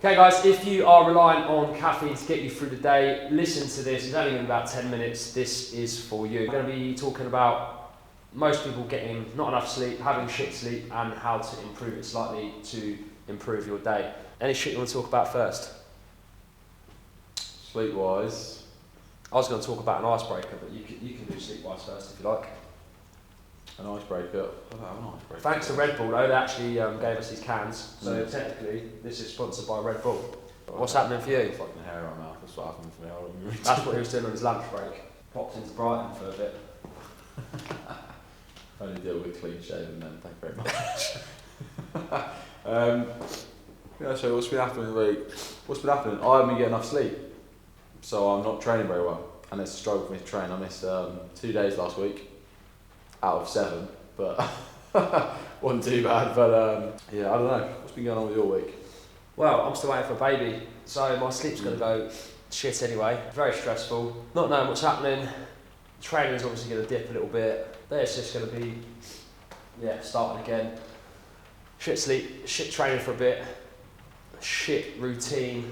Okay guys, if you are reliant on caffeine to get you through the day, listen to this. It's only going to be about 10 minutes. This is for you. We're going to be talking about most people getting not enough sleep, having shit sleep, and how to improve it slightly to improve your day. Any shit you want to talk about first? Sleep-wise, I was going to talk about an icebreaker, but you can do sleep-wise first if you like. an icebreaker. I don't have an icebreaker. Thanks to Red Bull though, they actually gave us these cans. So technically, this is sponsored by Red Bull. What's happening for you? Fucking hair in my mouth. That's what happened for me. That's what he was doing on his lunch break. Popped into Brighton for a bit. Only deal with clean shaven then. Thank you very much. Yeah. So what's been happening? I haven't been getting enough sleep, so I'm not training very well, and it's a struggle for me to train. I missed 2 days last week out of 7, but wasn't too bad. But yeah, I don't know. What's been going on with your week? Well, I'm still waiting for a baby, so my sleep's going to go shit anyway. Very stressful. Not knowing what's happening. Training's obviously going to dip a little bit. Then it's just going to be, starting again. Shit sleep, shit training for a bit, shit routine,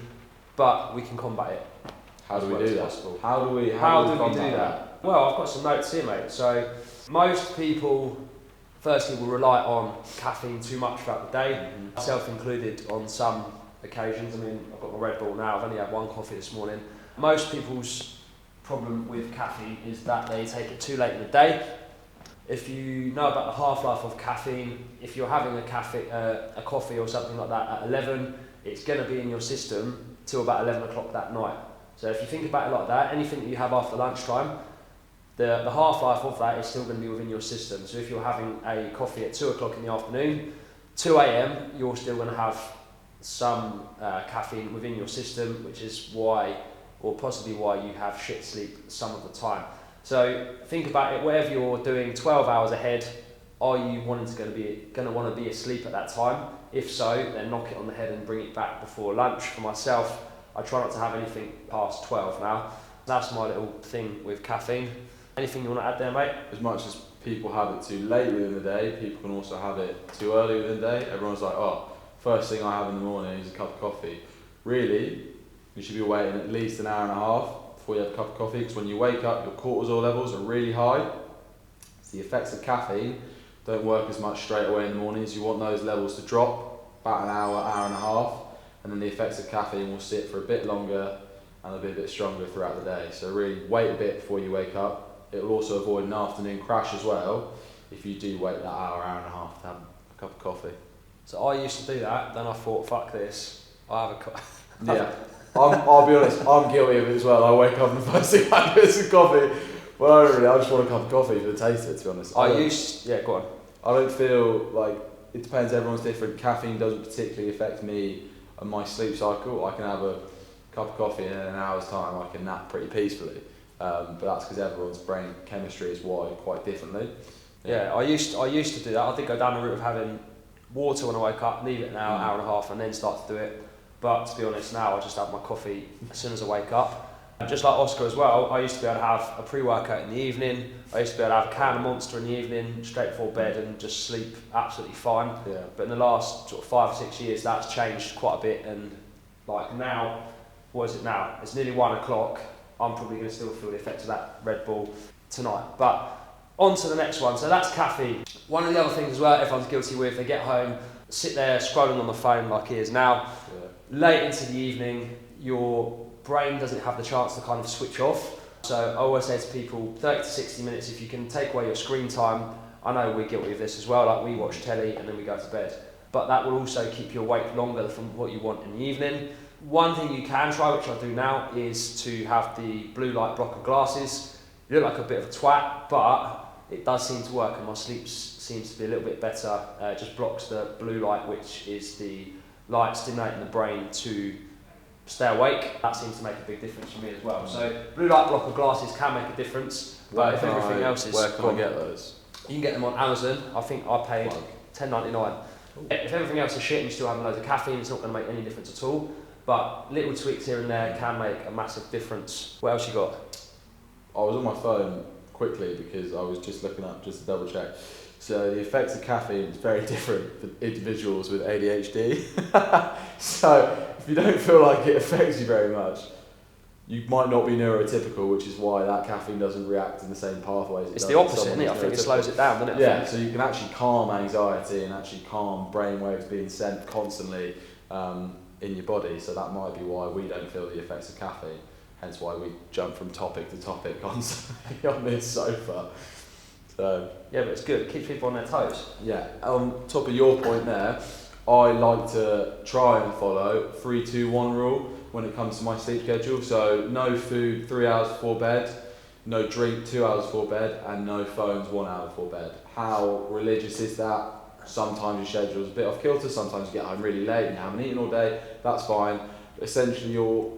but we can combat it. How do we do that? How do we do that? Well, I've got some notes here, mate. So most people, firstly, will rely on caffeine too much throughout the day, myself included on some occasions. I mean, I've got my Red Bull now, I've only had one coffee this morning. Most people's problem with caffeine is that they take it too late in the day. If you know about the half-life of caffeine, if you're having a coffee or something like that at 11, it's going to be in your system till about 11 o'clock that night. So if you think about it like that, anything that you have after lunchtime, the half-life of that is still going to be within your system. So if you're having a coffee at 2 o'clock in the afternoon, 2 a.m, you're still going to have some caffeine within your system, which is why, or possibly why, you have shit sleep some of the time. So think about it, wherever you're doing 12 hours ahead, are you going to want to be asleep at that time? If so, then knock it on the head and bring it back before lunch. For myself, I try not to have anything past 12 now. That's my little thing with caffeine. Anything you want to add there, mate? As much as people have it too late within the day, people can also have it too early within the day. Everyone's like, oh, first thing I have in the morning is a cup of coffee. Really, you should be waiting at least an hour and a half before you have a cup of coffee, because when you wake up, your cortisol levels are really high. So the effects of caffeine don't work as much straight away in the mornings. You want those levels to drop about an hour, hour and a half, and then the effects of caffeine will sit for a bit longer and they'll be a bit stronger throughout the day. So really wait a bit before you wake up. It will also avoid an afternoon crash as well if you do wait that hour, hour and a half to have a cup of coffee. So I used to do that, then I thought, fuck this, I have a cup. Yeah. I'll be honest, I'm guilty of it as well. I wake up and the first thing I do is some coffee. Well, I don't really, I just want a cup of coffee for the taste of it, to be honest. Go on. I don't feel like, it depends, everyone's different. Caffeine doesn't particularly affect me and my sleep cycle. I can have a cup of coffee and in an hour's time I can nap pretty peacefully. But that's because everyone's brain chemistry is wired quite differently. Yeah, I used to do that. I did go down the route of having water when I wake up, leave it an hour, hour and a half, and then start to do it. But to be honest, now I just have my coffee as soon as I wake up. Just like Oscar as well, I used to be able to have a pre-workout in the evening. I used to be able to have a can of Monster in the evening, straight before bed, and just sleep absolutely fine. Yeah. But in the last sort of 5 or 6 years, that's changed quite a bit. And like now, what is it now? It's nearly 1 o'clock. I'm probably going to still feel the effects of that Red Bull tonight. But on to the next one. So that's caffeine. One of the other things as well everyone's guilty with, they get home, sit there scrolling on the phone like he is now. Yeah. Late into the evening, your brain doesn't have the chance to kind of switch off. So I always say to people, 30 to 60 minutes, if you can take away your screen time. I know we're guilty of this as well, like we watch telly and then we go to bed. But that will also keep you awake longer from what you want in the evening. One thing you can try, which I do now, is to have the blue light blocker glasses. You look like a bit of a twat, but it does seem to work, and my sleep seems to be a little bit better. It just blocks the blue light, which is the light stimulating the brain to stay awake. That seems to make a big difference for me as well. So blue light blocker glasses can make a difference, but if everything else is where can I get those? You can get them on Amazon. I think I paid $10.99. If everything else is shit and you still have loads of caffeine, it's not going to make any difference at all. But little tweaks here and there can make a massive difference. What else you got? I was on my phone quickly because I was just looking up just to double check. So the effects of caffeine is very different for individuals with ADHD. So if you don't feel like it affects you very much, you might not be neurotypical, which is why that caffeine doesn't react in the same pathways. It's the opposite, isn't it? I think it slows it down, doesn't it? Yeah, so you can actually calm anxiety and actually calm brain waves being sent constantly in your body. So that might be why we don't feel the effects of caffeine. Hence why we jump from topic to topic constantly on this sofa. So yeah, but it's good. It keeps people on their toes. Yeah. On top of your point there, I like to try and follow 3-2-1 rule when it comes to my sleep schedule. So no food 3 hours before bed, no drink 2 hours before bed, and no phones 1 hour before bed. How religious is that? Sometimes your schedule's a bit off kilter, sometimes you get home really late and you haven't eaten all day, that's fine. But essentially you're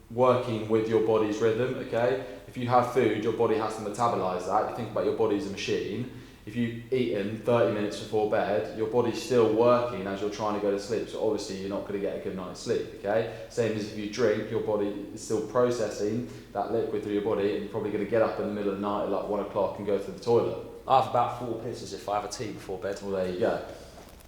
working with your body's rhythm, okay? If you have food, your body has to metabolise that. You think about your body as a machine. If you've eaten 30 minutes before bed, your body's still working as you're trying to go to sleep, so obviously you're not going to get a good night's sleep, okay? Same as if you drink, your body is still processing that liquid through your body, and you're probably going to get up in the middle of the night at like 1 o'clock and go to the toilet. I have about 4 pisses if I have a tea before bed. Well, there you go.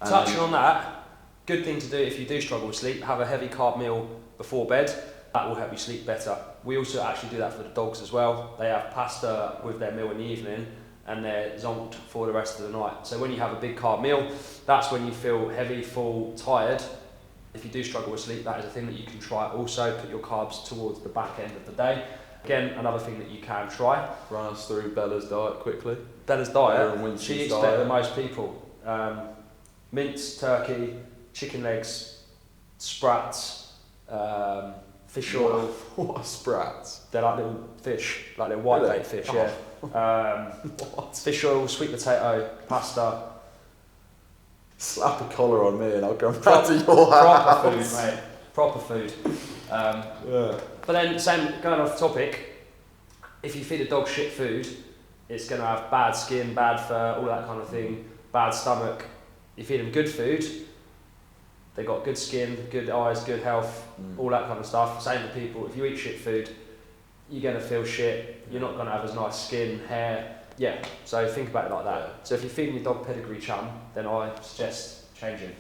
Touching on that, good thing to do if you do struggle with sleep, have a heavy carb meal before bed. That will help you sleep better. We also actually do that for the dogs as well. They have pasta with their meal in the evening and they're zonked for the rest of the night. So when you have a big carb meal, that's when you feel heavy, full, tired. If you do struggle with sleep, that is a thing that you can try. Also, put your carbs towards the back end of the day. Again, another thing that you can try. Run us through Bella's diet quickly. Bella's diet, she eats better than most people. Minced turkey, chicken legs, sprats, fish oil. What are sprats? They're like little fish, like little whitebait fish, yeah. Fish oil, sweet potato, pasta. Slap a collar on me and I'll come round to your house. Proper food, mate. Proper food. Yeah. But then, same, going off topic, if you feed a dog shit food, it's going to have bad skin, bad fur, all that kind of thing, bad stomach. You feed them good food, they've got good skin, good eyes, good health, all that kind of stuff. Same for people. If you eat shit food, you're going to feel shit, you're not going to have as nice skin, hair. Yeah, so think about it like that. Yeah. So if you're feeding your dog pedigree chum, then I suggest changing.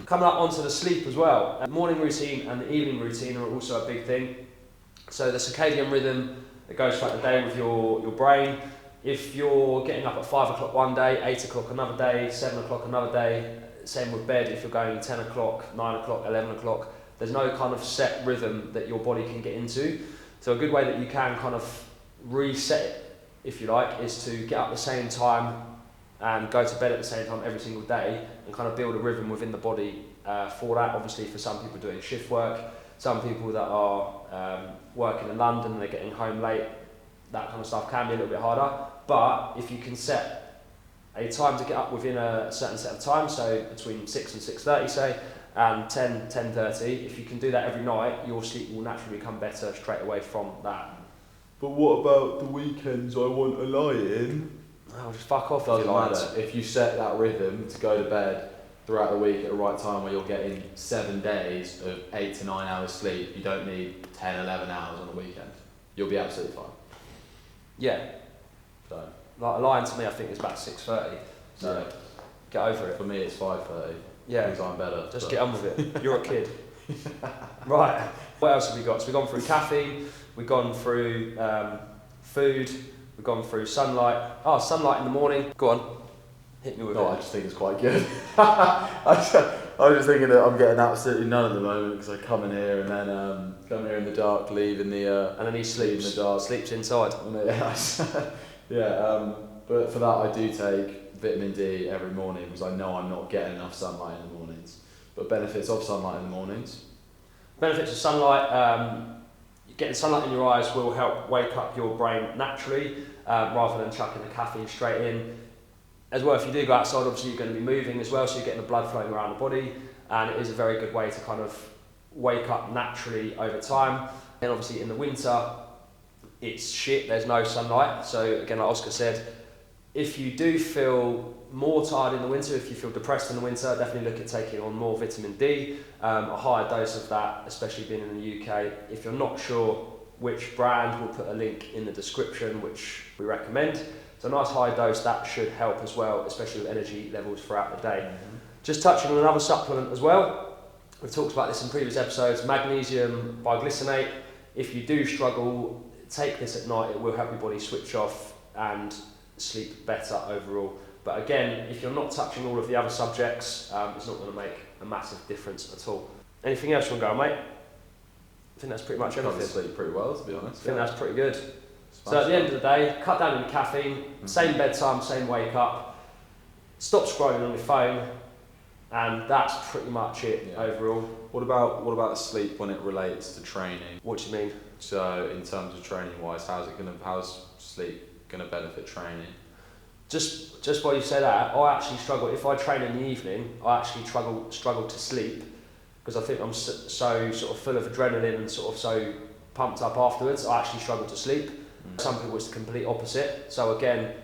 Coming up onto the sleep as well. Morning routine and the evening routine are also a big thing. So the circadian rhythm that goes throughout the day with your brain. If you're getting up at 5 o'clock one day, 8 o'clock another day, 7 o'clock another day, same with bed, if you're going 10 o'clock, 9 o'clock, 11 o'clock, there's no kind of set rhythm that your body can get into. So a good way that you can kind of reset it, if you like, is to get up at the same time and go to bed at the same time every single day and kind of build a rhythm within the body for that. Obviously for some people doing shift work, some people that are working in London and they're getting home late, that kind of stuff can be a little bit harder. But if you can set a time to get up within a certain set of time, so between 6 and 6:30 say, and 10, 10:30, if you can do that every night, your sleep will naturally become better straight away from that. But what about the weekends I want to lie in? Oh, just fuck off. Doesn't matter. If you set that rhythm to go to bed throughout the week at the right time where you're getting 7 days of 8 to 9 hours sleep, you don't need 10, 11 hours on the weekend. You'll be absolutely fine. Yeah. So, like lying to me, I think it's about 6:30. So yeah. Get over it. For me, it's 5:30. Yeah. Because I'm better. Just get on with it. You're a kid. Right. What else have we got? So we've gone through caffeine. We've gone through food. We've gone through sunlight. Oh, sunlight in the morning. Go on. Hit me with it. I just think it's quite good. I was just thinking that I'm getting absolutely none at the moment because I come in here and then come here in the dark, leave in the and then he sleeps in the dark. Sleeps inside. But for that I do take vitamin D every morning because I know I'm not getting enough sunlight in the mornings. But benefits of sunlight in the mornings. Benefits of sunlight. Getting sunlight in your eyes will help wake up your brain naturally rather than chucking the caffeine straight in. As well, if you do go outside, obviously you're going to be moving as well, so you're getting the blood flowing around the body, and it is a very good way to kind of wake up naturally over time. And obviously in the winter, it's shit, there's no sunlight. So again, like Oscar said, if you do feel more tired in the winter, if you feel depressed in the winter, definitely look at taking on more vitamin D, a higher dose of that, especially being in the UK. If you're not sure which brand, we'll put a link in the description, which we recommend. So a nice high dose, that should help as well, especially with energy levels throughout the day. Just touching on another supplement as well, we've talked about this in previous episodes, magnesium biglycinate. If you do struggle, take this at night, it will help your body switch off and sleep better overall. But again, if you're not touching all of the other subjects, it's not going to make a massive difference at all. Anything else you want to go on, mate? I think that's pretty much everything. Sleep pretty well, to be honest. I think that's pretty good. So at the end of the day, cut down on your caffeine, same bedtime, same wake up, stop scrolling on your phone, and that's pretty much it overall. What about sleep when it relates to training? What do you mean? So in terms of training wise, how's sleep gonna benefit training? Just while you say that, I actually struggle. If I train in the evening, I actually struggle to sleep because I think I'm so sort of full of adrenaline and sort of so pumped up afterwards. I actually struggle to sleep. Some people it's the complete opposite. So again,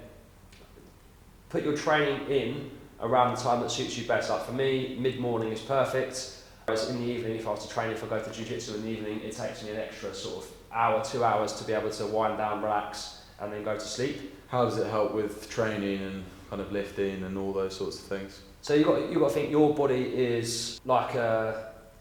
put your training in around the time that suits you best. Like for me, mid-morning is perfect. Whereas in the evening, if I was to train, if I go to jiu-jitsu in the evening, it takes me an extra sort of hour, 2 hours to be able to wind down, relax, and then go to sleep. How does it help with training and kind of lifting and all those sorts of things? So you got to think your body is like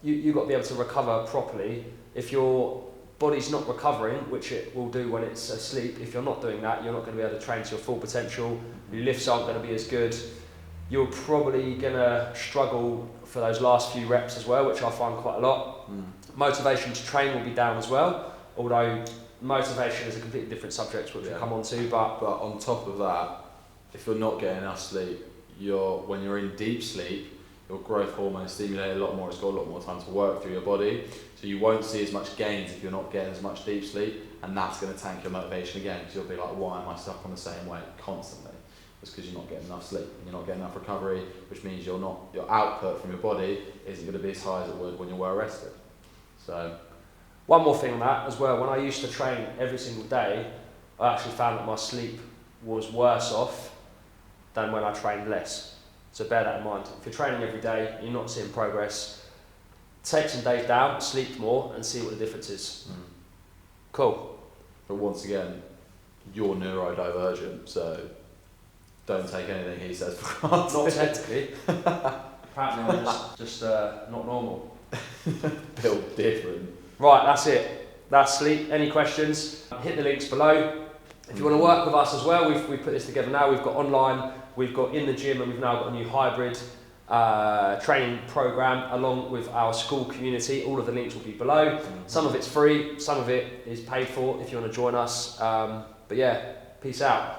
you got to be able to recover properly. If your body's not recovering, which it will do when it's asleep, if you're not doing that, you're not going to be able to train to your full potential. Your lifts aren't going to be as good. You're probably going to struggle for those last few reps as well, which I find quite a lot. Motivation to train will be down as well, although motivation is a completely different subject which we'll come on to. But on top of that, if you're not getting enough sleep, when you're in deep sleep, your growth hormones stimulate a lot more. It's got a lot more time to work through your body, so you won't see as much gains if you're not getting as much deep sleep, and that's going to tank your motivation again because you'll be like, why am I stuck on the same weight constantly? It's because you're not getting enough sleep and you're not getting enough recovery, which means your output from your body isn't going to be as high as it would when you're well rested. So one more thing on that as well, when I used to train every single day, I actually found that my sleep was worse off than when I trained less. So bear that in mind. If you're training every day, you're not seeing progress, take some days down, sleep more, and see what the difference is. Cool. But once again, you're neurodivergent, so don't take anything he says for granted. Not technically. Apparently I'm just not normal. Built different. Right, that's it. That's sleep. Any questions? Hit the links below. If you want to work with us as well, we've put this together now. We've got online, we've got in the gym, and we've now got a new hybrid training program along with our school community. All of the links will be below. Some of it's free, some of it is paid for if you want to join us. But yeah, peace out.